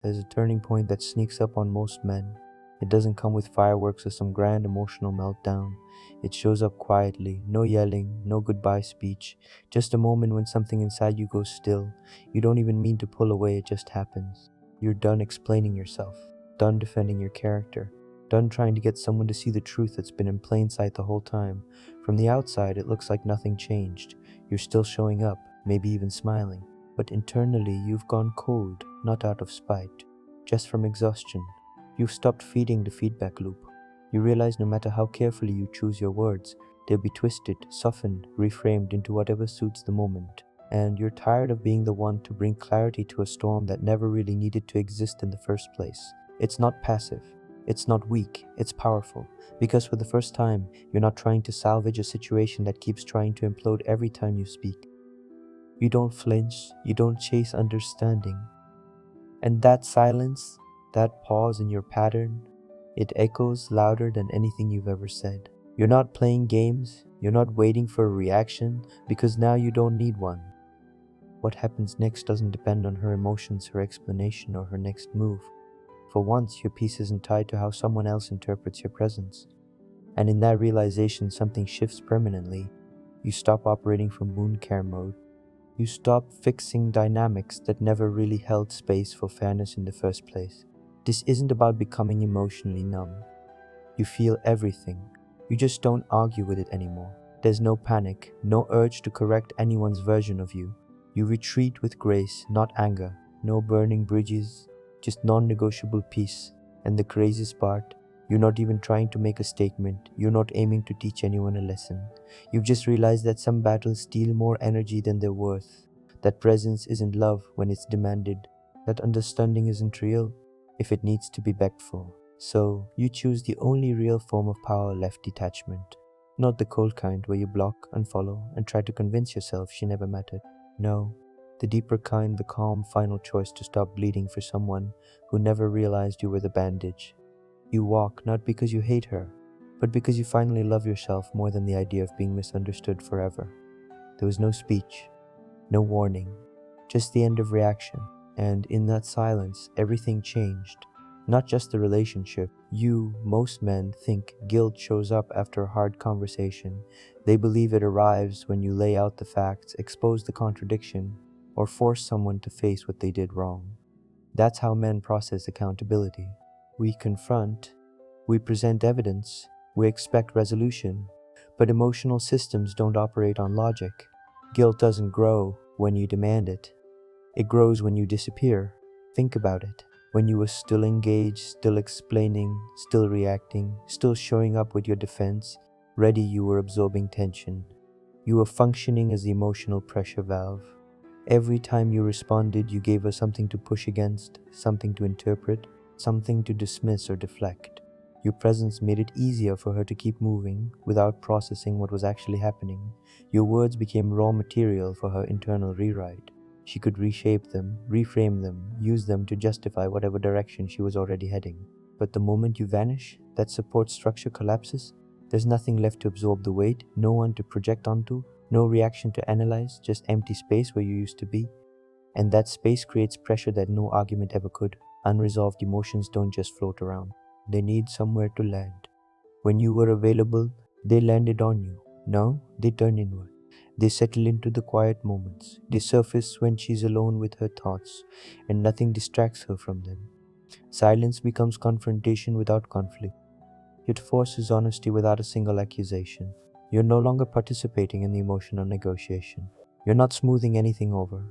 There's a turning point that sneaks up on most men. It doesn't come with fireworks or some grand emotional meltdown. It shows up quietly, no yelling, no goodbye speech, just a moment when something inside you goes still. You don't even mean to pull away, it just happens. You're done explaining yourself, done defending your character, done trying to get someone to see the truth that's been in plain sight the whole time. From the outside, it looks like nothing changed. You're still showing up, maybe even smiling. But internally, you've gone cold, not out of spite, just from exhaustion. You've stopped feeding the feedback loop. You realize no matter how carefully you choose your words, they'll be twisted, softened, reframed into whatever suits the moment. And you're tired of being the one to bring clarity to a storm that never really needed to exist in the first place. It's not passive. It's not weak. It's powerful. Because for the first time, you're not trying to salvage a situation that keeps trying to implode every time you speak. You don't flinch. You don't chase understanding. And that silence, that pause in your pattern, it echoes louder than anything you've ever said. You're not playing games, you're not waiting for a reaction, because now you don't need one. What happens next doesn't depend on her emotions, her explanation, or her next move. For once, your peace isn't tied to how someone else interprets your presence. And in that realization, something shifts permanently. You stop operating from wound care mode. You stop fixing dynamics that never really held space for fairness in the first place. This isn't about becoming emotionally numb. You feel everything. You just don't argue with it anymore. There's no panic, no urge to correct anyone's version of you. You retreat with grace, not anger. No burning bridges, just non-negotiable peace. And the craziest part, you're not even trying to make a statement. You're not aiming to teach anyone a lesson. You've just realized that some battles steal more energy than they're worth. That presence isn't love when it's demanded. That understanding isn't real if it needs to be begged for. So you choose the only real form of power left: detachment. Not the cold kind where you block, unfollow, and try to convince yourself she never mattered. No, the deeper kind, the calm, final choice to stop bleeding for someone who never realized you were the bandage. You walk not because you hate her, but because you finally love yourself more than the idea of being misunderstood forever. There was no speech, no warning, just the end of reaction. And in that silence, everything changed. Not just the relationship. Most men think guilt shows up after a hard conversation. They believe it arrives when you lay out the facts, expose the contradiction, or force someone to face what they did wrong. That's how men process accountability. We confront, we present evidence, we expect resolution, but emotional systems don't operate on logic. Guilt doesn't grow when you demand it. It grows when you disappear. Think about it. When you were still engaged, still explaining, still reacting, still showing up with your defense, ready, you were absorbing tension. You were functioning as the emotional pressure valve. Every time you responded, you gave her something to push against, something to interpret, something to dismiss or deflect. Your presence made it easier for her to keep moving without processing what was actually happening. Your words became raw material for her internal rewrite. She could reshape them, reframe them, use them to justify whatever direction she was already heading. But the moment you vanish, that support structure collapses. There's nothing left to absorb the weight, no one to project onto, no reaction to analyze, just empty space where you used to be. And that space creates pressure that no argument ever could. Unresolved emotions don't just float around. They need somewhere to land. When you were available, they landed on you. Now, they turn inward. They settle into the quiet moments. They surface when she's alone with her thoughts, and nothing distracts her from them. Silence becomes confrontation without conflict. It forces honesty without a single accusation. You're no longer participating in the emotional negotiation. You're not smoothing anything over.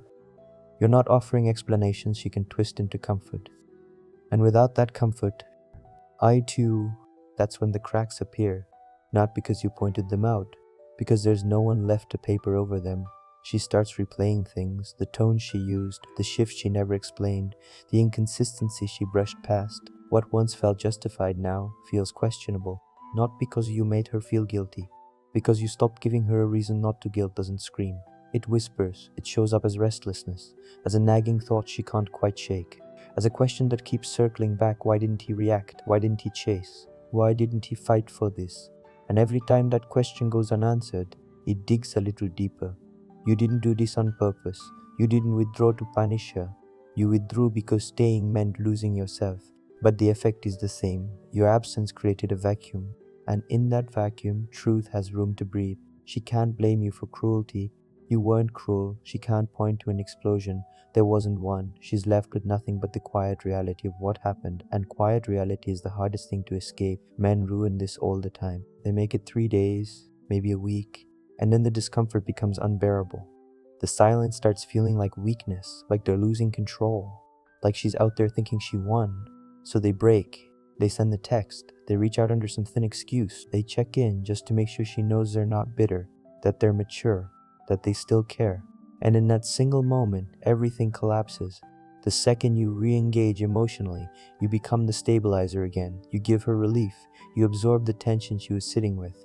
You're not offering explanations she can twist into comfort. And without that comfort, that's when the cracks appear. Not because you pointed them out, because there's no one left to paper over them. She starts replaying things, the tone she used, the shift she never explained, the inconsistency she brushed past. What once felt justified now feels questionable, not because you made her feel guilty, because you stopped giving her a reason not to. Guilt doesn't scream. It whispers. It shows up as restlessness, as a nagging thought she can't quite shake, as a question that keeps circling back. Why didn't he react? Why didn't he chase? Why didn't he fight for this? And every time that question goes unanswered, it digs a little deeper. You didn't do this on purpose. You didn't withdraw to punish her. You withdrew because staying meant losing yourself. But the effect is the same. Your absence created a vacuum, and in that vacuum, truth has room to breathe. She can't blame you for cruelty. You weren't cruel. She can't point to an explosion. There wasn't one. She's left with nothing but the quiet reality of what happened, and quiet reality is the hardest thing to escape. Men ruin this all the time. They make it 3 days, maybe a week, and then the discomfort becomes unbearable. The silence starts feeling like weakness, like they're losing control, like she's out there thinking she won. So they break. They send the text. They reach out under some thin excuse. They check in just to make sure she knows they're not bitter, that they're mature, that they still care. And in that single moment, everything collapses. The second you re-engage emotionally, you become the stabilizer again. You give her relief. You absorb the tension she was sitting with.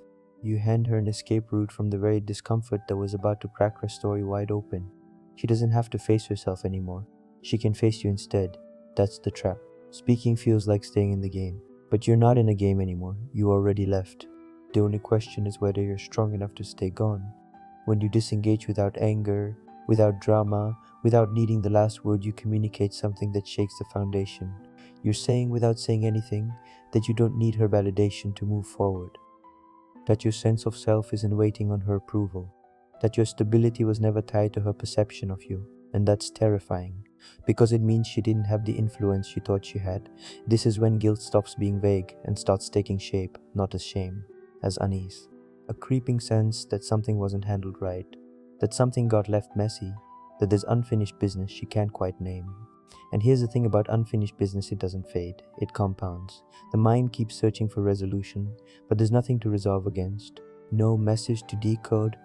You hand her an escape route from the very discomfort that was about to crack her story wide open. She doesn't have to face herself anymore. She can face you instead. That's the trap. Speaking feels like staying in the game. But you're not in a game anymore. You already left. The only question is whether you're strong enough to stay gone. When you disengage without anger, without drama, without needing the last word, you communicate something that shakes the foundation. You're saying without saying anything that you don't need her validation to move forward. That your sense of self isn't waiting on her approval, that your stability was never tied to her perception of you, and that's terrifying, because it means she didn't have the influence she thought she had. This is when guilt stops being vague and starts taking shape, not as shame, as unease. A creeping sense that something wasn't handled right, that something got left messy, that there's unfinished business she can't quite name. And here's the thing about unfinished business, it doesn't fade, it compounds. The mind keeps searching for resolution, but there's nothing to resolve against. No message to decode,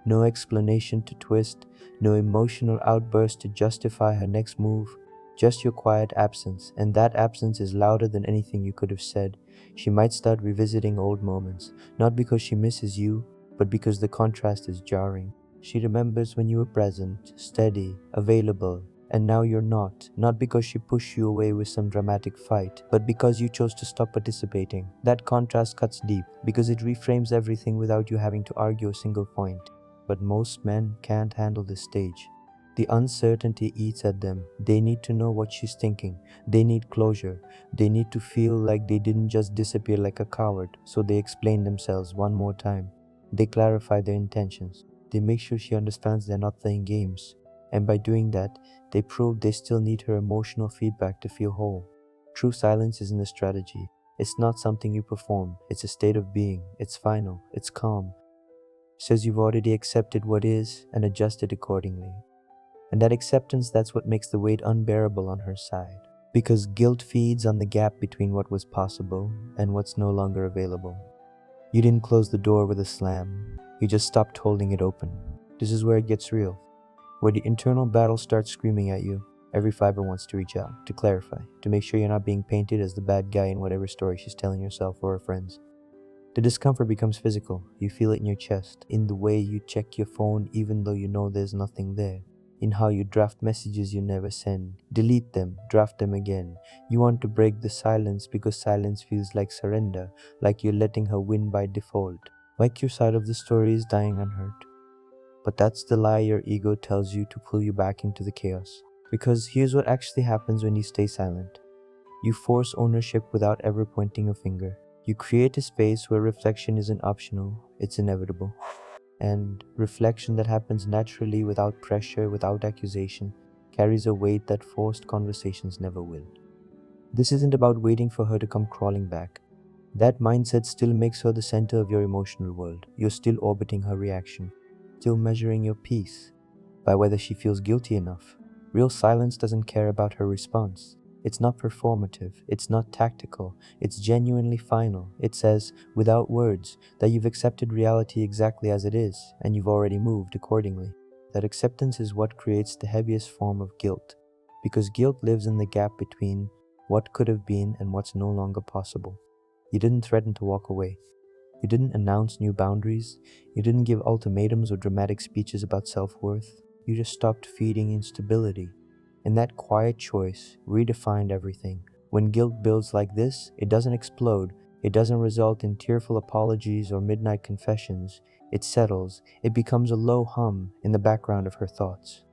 no explanation to twist, no emotional outburst to justify her next move, just your quiet absence, and that absence is louder than anything you could have said. She might start revisiting old moments, not because she misses you, but because the contrast is jarring. She remembers when you were present, steady, available, and now you're not because she pushed you away with some dramatic fight, but because you chose to stop participating. That contrast cuts deep, because it reframes everything without you having to argue a single point. But most men can't handle this stage. The uncertainty eats at them. They need to know what she's thinking. They need closure. They need to feel like they didn't just disappear like a coward, so they explain themselves one more time. They clarify their intentions. They make sure she understands they're not playing games. And by doing that, they prove they still need her emotional feedback to feel whole. True silence isn't a strategy. It's not something you perform. It's a state of being. It's final. It's calm. It says you've already accepted what is and adjusted accordingly. And that acceptance, that's what makes the weight unbearable on her side. Because guilt feeds on the gap between what was possible and what's no longer available. You didn't close the door with a slam. You just stopped holding it open. This is where it gets real. Where the internal battle starts screaming at you. Every fiber wants to reach out, to clarify, to make sure you're not being painted as the bad guy in whatever story she's telling herself or her friends. The discomfort becomes physical. You feel it in your chest, in the way you check your phone even though you know there's nothing there, in how you draft messages you never send, delete them, draft them again. You want to break the silence because silence feels like surrender, like you're letting her win by default, like your side of the story is dying unheard. But that's the lie your ego tells you to pull you back into the chaos. Because here's what actually happens when you stay silent. You force ownership without ever pointing a finger. You create a space where reflection isn't optional, it's inevitable. And reflection that happens naturally, without pressure, without accusation, carries a weight that forced conversations never will. This isn't about waiting for her to come crawling back. That mindset still makes her the center of your emotional world. You're still orbiting her reaction, still measuring your peace by whether she feels guilty enough. Real silence doesn't care about her response. It's not performative, it's not tactical, it's genuinely final. It says, without words, that you've accepted reality exactly as it is, and you've already moved accordingly. That acceptance is what creates the heaviest form of guilt, because guilt lives in the gap between what could have been and what's no longer possible. You didn't threaten to walk away. You didn't announce new boundaries. You didn't give ultimatums or dramatic speeches about self-worth. You just stopped feeding instability. And that quiet choice redefined everything. When guilt builds like this, it doesn't explode. It doesn't result in tearful apologies or midnight confessions. It settles. It becomes a low hum in the background of her thoughts.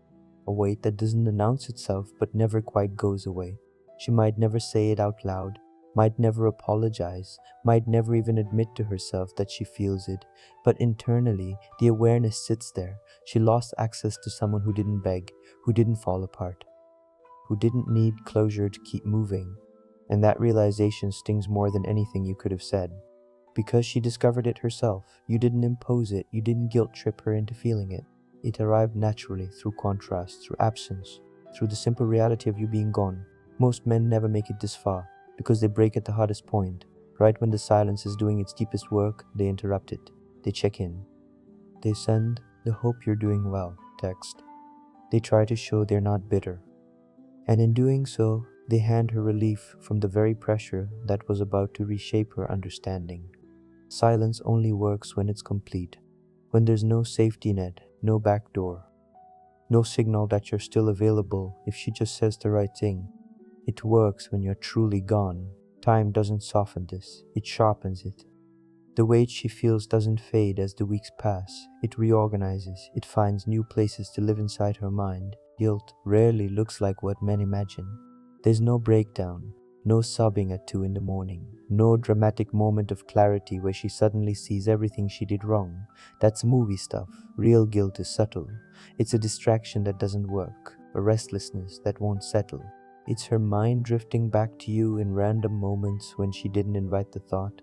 a weight that doesn't announce itself but never quite goes away. She might never say it out loud, might never apologize, might never even admit to herself that she feels it, but internally, the awareness sits there. She lost access to someone who didn't beg, who didn't fall apart, who didn't need closure to keep moving. And that realization stings more than anything you could have said. Because she discovered it herself, you didn't impose it, you didn't guilt trip her into feeling it. It arrived naturally through contrast, through absence, through the simple reality of you being gone. Most men never make it this far, because they break at the hardest point. Right when the silence is doing its deepest work, they interrupt it. They check in. They send the "hope you're doing well" text. They try to show they're not bitter. And in doing so, they hand her relief from the very pressure that was about to reshape her understanding. Silence only works when it's complete, when there's no safety net, no back door, no signal that you're still available if she just says the right thing. It works when you're truly gone. Time doesn't soften this, it sharpens it. The weight she feels doesn't fade as the weeks pass. It reorganizes, it finds new places to live inside her mind. Guilt rarely looks like what men imagine. There's no breakdown, no sobbing at 2 in the morning, no dramatic moment of clarity where she suddenly sees everything she did wrong. That's movie stuff. Real guilt is subtle. It's a distraction that doesn't work, a restlessness that won't settle. It's her mind drifting back to you in random moments when she didn't invite the thought.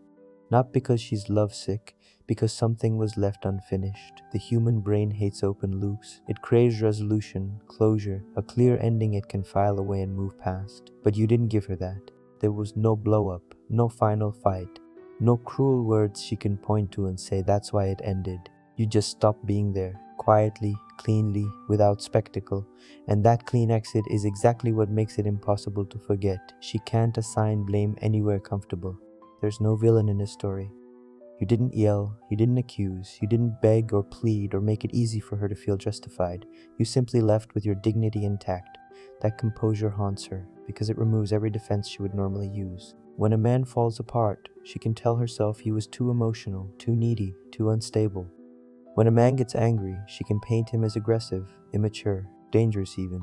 Not because she's lovesick, because something was left unfinished. The human brain hates open loops. It craves resolution, closure, a clear ending it can file away and move past. But you didn't give her that. There was no blow-up, no final fight, no cruel words she can point to and say that's why it ended. You just stopped being there, quietly, cleanly, without spectacle. And that clean exit is exactly what makes it impossible to forget. She can't assign blame anywhere comfortable. There's no villain in this story. You didn't yell, you didn't accuse, you didn't beg or plead or make it easy for her to feel justified. You simply left with your dignity intact. That composure haunts her because it removes every defense she would normally use. When a man falls apart, she can tell herself he was too emotional, too needy, too unstable. When a man gets angry, she can paint him as aggressive, immature, dangerous even.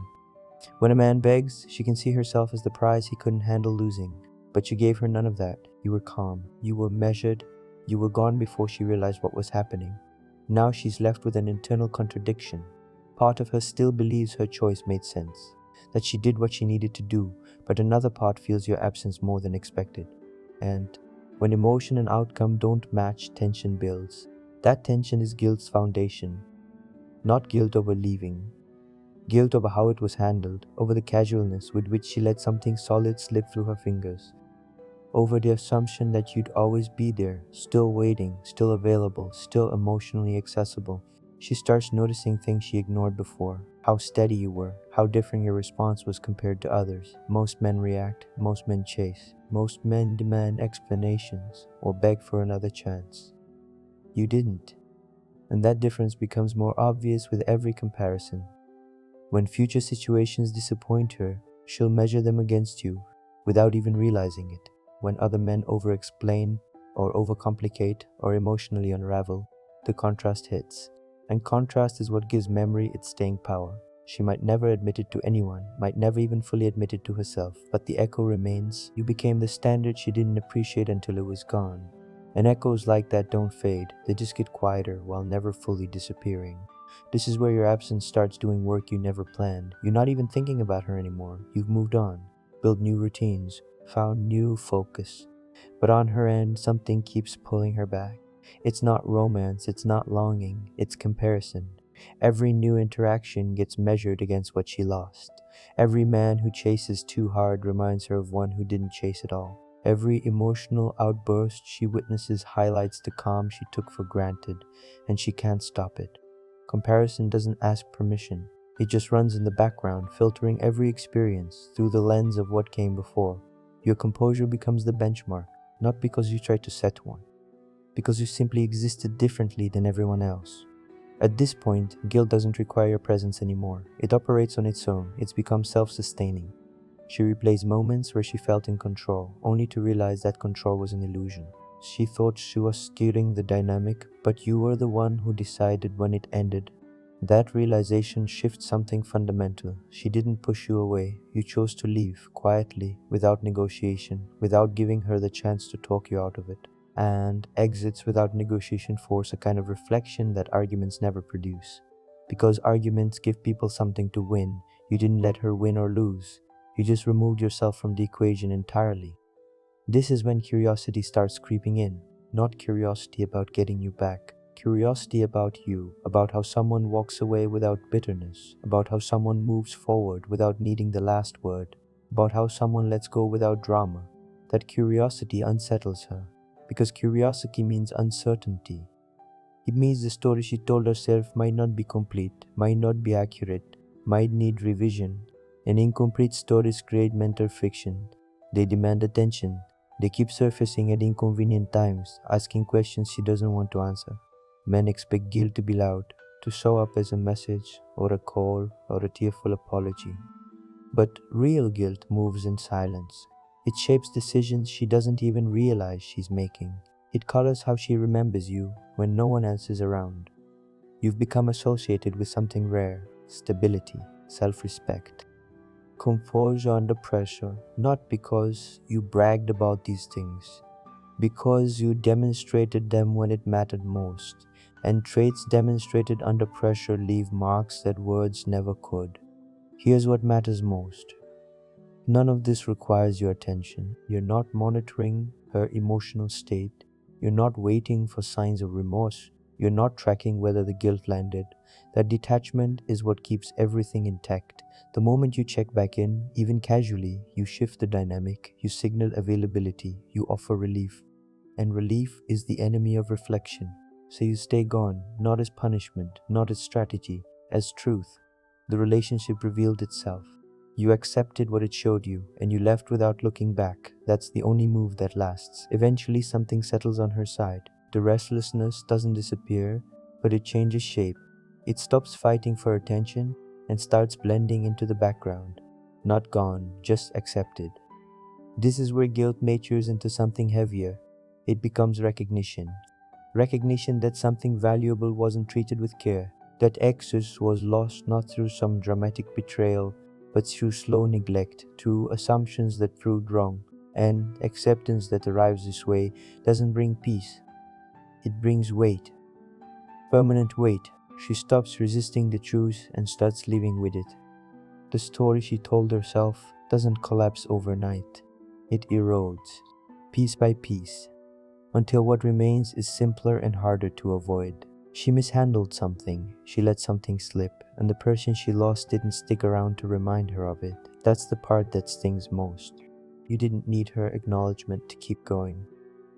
When a man begs, she can see herself as the prize he couldn't handle losing. But you gave her none of that. You were calm. You were measured. You were gone before she realized what was happening. Now she's left with an internal contradiction. Part of her still believes her choice made sense, that she did what she needed to do, but another part feels your absence more than expected. And when emotion and outcome don't match, tension builds. That tension is guilt's foundation. Not guilt over leaving. Guilt over how it was handled, over the casualness with which she let something solid slip through her fingers, over the assumption that you'd always be there, still waiting, still available, still emotionally accessible. She starts noticing things she ignored before, how steady you were, how different your response was compared to others. Most men react, most men chase, most men demand explanations or beg for another chance. You didn't, and that difference becomes more obvious with every comparison. When future situations disappoint her, she'll measure them against you without even realizing it. When other men over-explain or overcomplicate or emotionally unravel, the contrast hits. And contrast is what gives memory its staying power. She might never admit it to anyone, might never even fully admit it to herself, but the echo remains. You became the standard she didn't appreciate until it was gone. And echoes like that don't fade, they just get quieter while never fully disappearing. This is where your absence starts doing work you never planned. You're not even thinking about her anymore. You've moved on, built new routines, found new focus. But on her end, something keeps pulling her back. It's not romance, it's not longing, it's comparison. Every new interaction gets measured against what she lost. Every man who chases too hard reminds her of one who didn't chase at all. Every emotional outburst she witnesses highlights the calm she took for granted, and she can't stop it. Comparison doesn't ask permission. It just runs in the background, filtering every experience through the lens of what came before. Your composure becomes the benchmark, not because you tried to set one, because you simply existed differently than everyone else. At this point, guilt doesn't require your presence anymore. It operates on its own. It's become self-sustaining. She replays moments where she felt in control, only to realize that control was an illusion. She thought she was steering the dynamic, but you were the one who decided when it ended. That realization shifts something fundamental. She didn't push you away. You chose to leave, quietly, without negotiation, without giving her the chance to talk you out of it. And exits without negotiation force a kind of reflection that arguments never produce. Because arguments give people something to win, you didn't let her win or lose. You just removed yourself from the equation entirely. This is when curiosity starts creeping in, not curiosity about getting you back. Curiosity about you, about how someone walks away without bitterness, about how someone moves forward without needing the last word, about how someone lets go without drama. That curiosity unsettles her, because curiosity means uncertainty. It means the story she told herself might not be complete, might not be accurate, might need revision. And incomplete stories create mental friction. They demand attention. They keep surfacing at inconvenient times, asking questions she doesn't want to answer. Men expect guilt to be loud, to show up as a message, or a call, or a tearful apology. But real guilt moves in silence. It shapes decisions she doesn't even realize she's making. It colors how she remembers you when no one else is around. You've become associated with something rare: stability, self-respect, composure under pressure, not because you bragged about these things, because you demonstrated them when it mattered most. And traits demonstrated under pressure leave marks that words never could. Here's what matters most. None of this requires your attention. You're not monitoring her emotional state. You're not waiting for signs of remorse. You're not tracking whether the guilt landed. That detachment is what keeps everything intact. The moment you check back in, even casually, you shift the dynamic, you signal availability, you offer relief. And relief is the enemy of reflection. So you stay gone, not as punishment, not as strategy, as truth. The relationship revealed itself. You accepted what it showed you, and you left without looking back. That's the only move that lasts. Eventually something settles on her side. The restlessness doesn't disappear, but it changes shape. It stops fighting for attention and starts blending into the background. Not gone, just accepted. This is where guilt matures into something heavier. It becomes recognition. Recognition that something valuable wasn't treated with care. That excess was lost not through some dramatic betrayal, but through slow neglect, through assumptions that proved wrong. And acceptance that arrives this way doesn't bring peace. It brings weight. Permanent weight. She stops resisting the truth and starts living with it. The story she told herself doesn't collapse overnight. It erodes, piece by piece, until what remains is simpler and harder to avoid. She mishandled something, she let something slip, and the person she lost didn't stick around to remind her of it. That's the part that stings most. You didn't need her acknowledgement to keep going.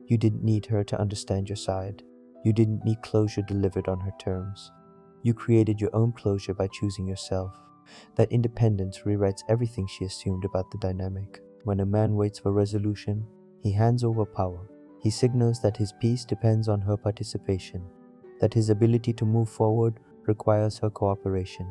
You didn't need her to understand your side. You didn't need closure delivered on her terms. You created your own closure by choosing yourself. That independence rewrites everything she assumed about the dynamic. When a man waits for resolution, he hands over power. He signals that his peace depends on her participation, that his ability to move forward requires her cooperation.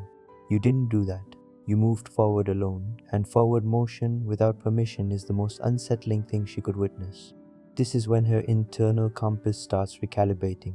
You didn't do that. You moved forward alone, and forward motion without permission is the most unsettling thing she could witness. This is when her internal compass starts recalibrating.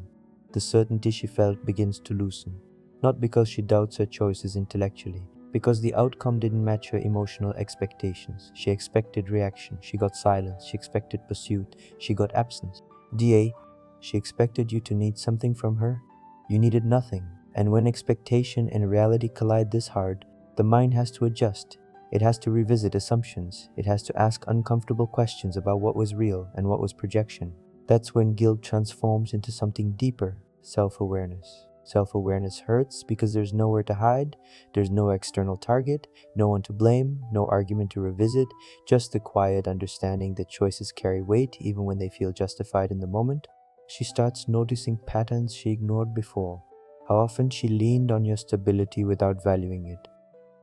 The certainty she felt begins to loosen, not because she doubts her choices intellectually, because the outcome didn't match her emotional expectations. She expected reaction, she got silence, she expected pursuit, she got absence. DA, she expected you to need something from her. You needed nothing. And when expectation and reality collide this hard, the mind has to adjust. It has to revisit assumptions. It has to ask uncomfortable questions about what was real and what was projection. That's when guilt transforms into something deeper: self-awareness. Self-awareness hurts because there's nowhere to hide, there's no external target, no one to blame, no argument to revisit, just the quiet understanding that choices carry weight even when they feel justified in the moment. She starts noticing patterns she ignored before. How often she leaned on your stability without valuing it.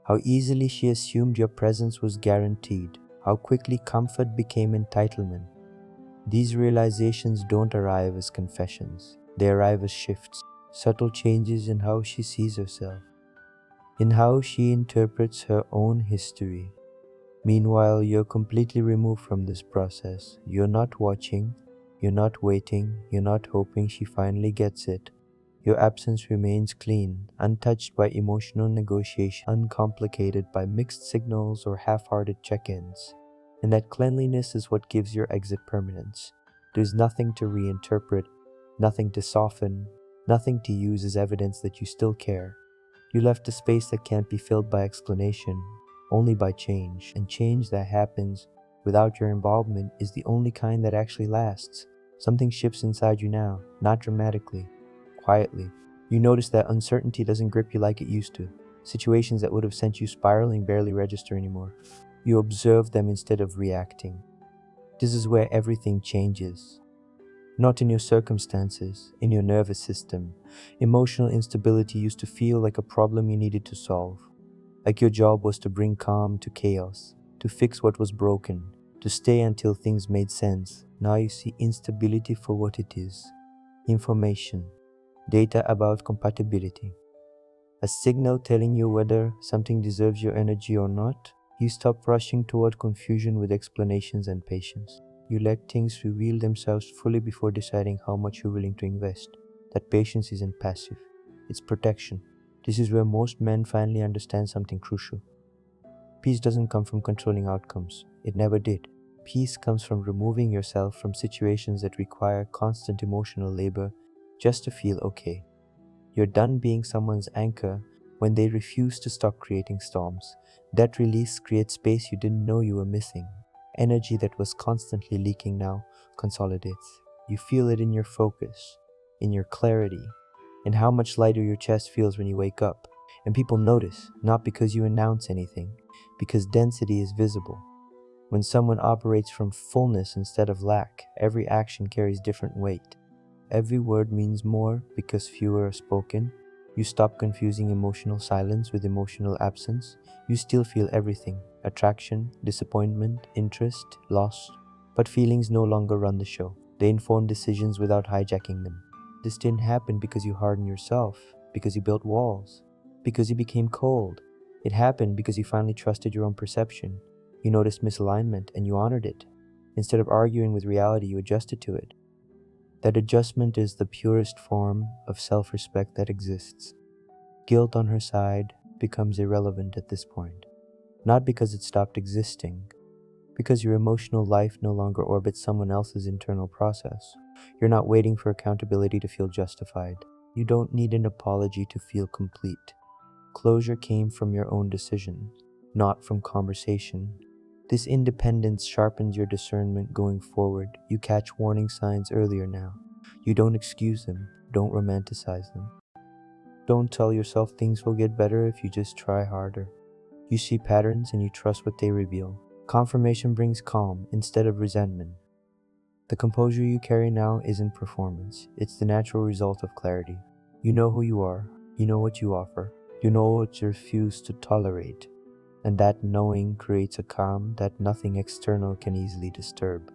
How easily she assumed your presence was guaranteed. How quickly comfort became entitlement. These realizations don't arrive as confessions. They arrive as shifts, subtle changes in how she sees herself, in how she interprets her own history. Meanwhile, you're completely removed from this process. You're not watching, you're not waiting, you're not hoping she finally gets it. Your absence remains clean, untouched by emotional negotiation, uncomplicated by mixed signals or half-hearted check-ins. And that cleanliness is what gives your exit permanence. There's nothing to reinterpret, nothing to soften, nothing to use as evidence that you still care. You left a space that can't be filled by explanation, only by change. And change that happens without your involvement is the only kind that actually lasts. Something shifts inside you now, not dramatically, quietly. You notice that uncertainty doesn't grip you like it used to. Situations that would have sent you spiraling barely register anymore. You observe them instead of reacting. This is where everything changes. Not in your circumstances, in your nervous system. Emotional instability used to feel like a problem you needed to solve. Like your job was to bring calm to chaos, to fix what was broken, to stay until things made sense. Now you see instability for what it is. Information, data about compatibility. A signal telling you whether something deserves your energy or not. You stop rushing toward confusion with explanations and patience. You let things reveal themselves fully before deciding how much you're willing to invest. That patience isn't passive, it's protection. This is where most men finally understand something crucial. Peace doesn't come from controlling outcomes. It never did. Peace comes from removing yourself from situations that require constant emotional labor just to feel okay. You're done being someone's anchor when they refuse to stop creating storms. That release creates space you didn't know you were missing. Energy that was constantly leaking now consolidates. You feel it in your focus, in your clarity, in how much lighter your chest feels when you wake up. And people notice, not because you announce anything, because density is visible. When someone operates from fullness instead of lack, every action carries different weight. Every word means more because fewer are spoken. You stop confusing emotional silence with emotional absence. You still feel everything: attraction, disappointment, interest, loss. But feelings no longer run the show. They inform decisions without hijacking them. This didn't happen because you hardened yourself, because you built walls, because you became cold. It happened because you finally trusted your own perception. You noticed misalignment and you honored it. Instead of arguing with reality, you adjusted to it. That adjustment is the purest form of self-respect that exists. Guilt on her side becomes irrelevant at this point. Not because it stopped existing, because your emotional life no longer orbits someone else's internal process. You're not waiting for accountability to feel justified. You don't need an apology to feel complete. Closure came from your own decision, not from conversation. This independence sharpens your discernment going forward. You catch warning signs earlier now. You don't excuse them, don't romanticize them. Don't tell yourself things will get better if you just try harder. You see patterns and you trust what they reveal. Confirmation brings calm instead of resentment. The composure you carry now isn't performance, it's the natural result of clarity. You know who you are, you know what you offer, you know what you refuse to tolerate. And that knowing creates a calm that nothing external can easily disturb.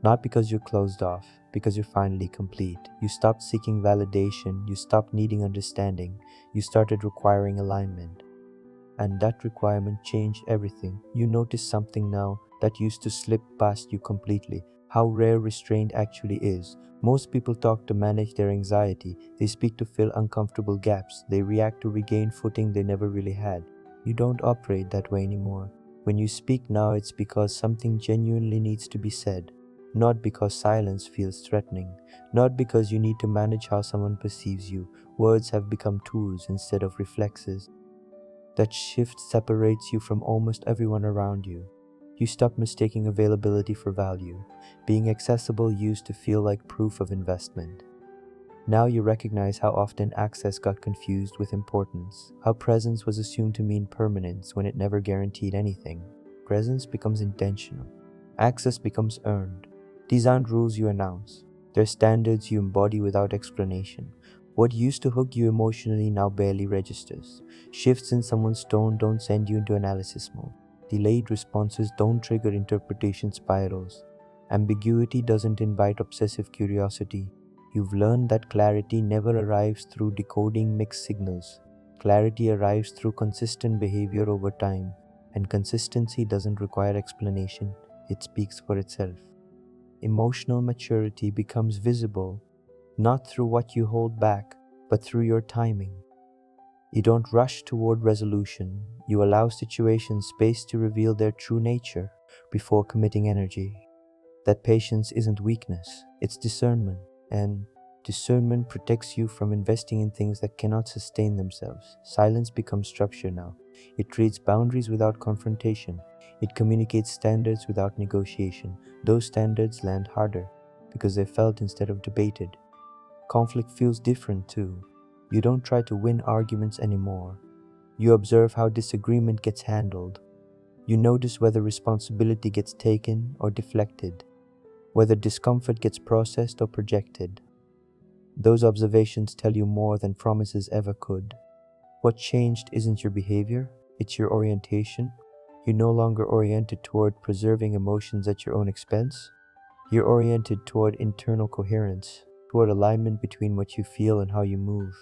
Not because you're closed off, because you're finally complete. You stopped seeking validation, you stopped needing understanding, you started requiring alignment. And that requirement changed everything. You notice something now that used to slip past you completely. How rare restraint actually is. Most people talk to manage their anxiety. They speak to fill uncomfortable gaps. They react to regain footing they never really had. You don't operate that way anymore. When you speak now, it's because something genuinely needs to be said. Not because silence feels threatening. Not because you need to manage how someone perceives you. Words have become tools instead of reflexes. That shift separates you from almost everyone around you. You stop mistaking availability for value. Being accessible used to feel like proof of investment. Now you recognize how often access got confused with importance, how presence was assumed to mean permanence when it never guaranteed anything. Presence becomes intentional. Access becomes earned. These aren't rules you announce. They're standards you embody without explanation. What used to hook you emotionally now barely registers. Shifts in someone's tone don't send you into analysis mode. Delayed responses don't trigger interpretation spirals. Ambiguity doesn't invite obsessive curiosity. You've learned that clarity never arrives through decoding mixed signals. Clarity arrives through consistent behavior over time, and consistency doesn't require explanation, it speaks for itself. Emotional maturity becomes visible not through what you hold back, but through your timing. You don't rush toward resolution. You allow situations space to reveal their true nature before committing energy. That patience isn't weakness, it's discernment. And discernment protects you from investing in things that cannot sustain themselves. Silence becomes structure now. It creates boundaries without confrontation. It communicates standards without negotiation. Those standards land harder because they're felt instead of debated. Conflict feels different too. You don't try to win arguments anymore. You observe how disagreement gets handled. You notice whether responsibility gets taken or deflected, whether discomfort gets processed or projected. Those observations tell you more than promises ever could. What changed isn't your behavior, it's your orientation. You're no longer oriented toward preserving emotions at your own expense. You're oriented toward internal coherence, toward alignment between what you feel and how you move.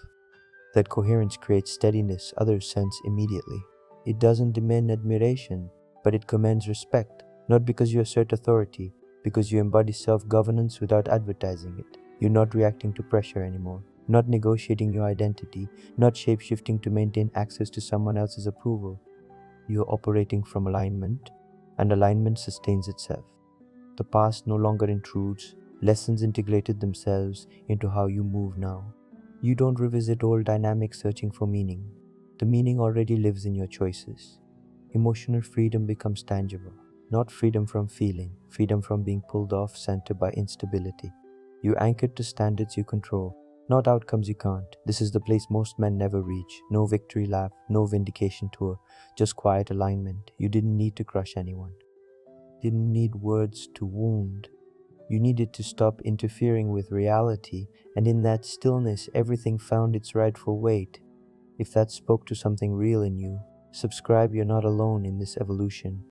That coherence creates steadiness others sense immediately. It doesn't demand admiration, but it commands respect, not because you assert authority, because you embody self-governance without advertising it. You're not reacting to pressure anymore, not negotiating your identity, not shape-shifting to maintain access to someone else's approval. You're operating from alignment, and alignment sustains itself. The past no longer intrudes, lessons integrated themselves into how you move now. You don't revisit old dynamics searching for meaning. The meaning already lives in your choices. Emotional freedom becomes tangible, not freedom from feeling, freedom from being pulled off center by instability. You're anchored to standards you control, not outcomes you can't. This is the place most men never reach. No victory lap, no vindication tour, just quiet alignment. You didn't need to crush anyone. You didn't need words to wound. You needed to stop interfering with reality, and in that stillness, everything found its rightful weight. If that spoke to something real in you, subscribe, you're not alone in this evolution.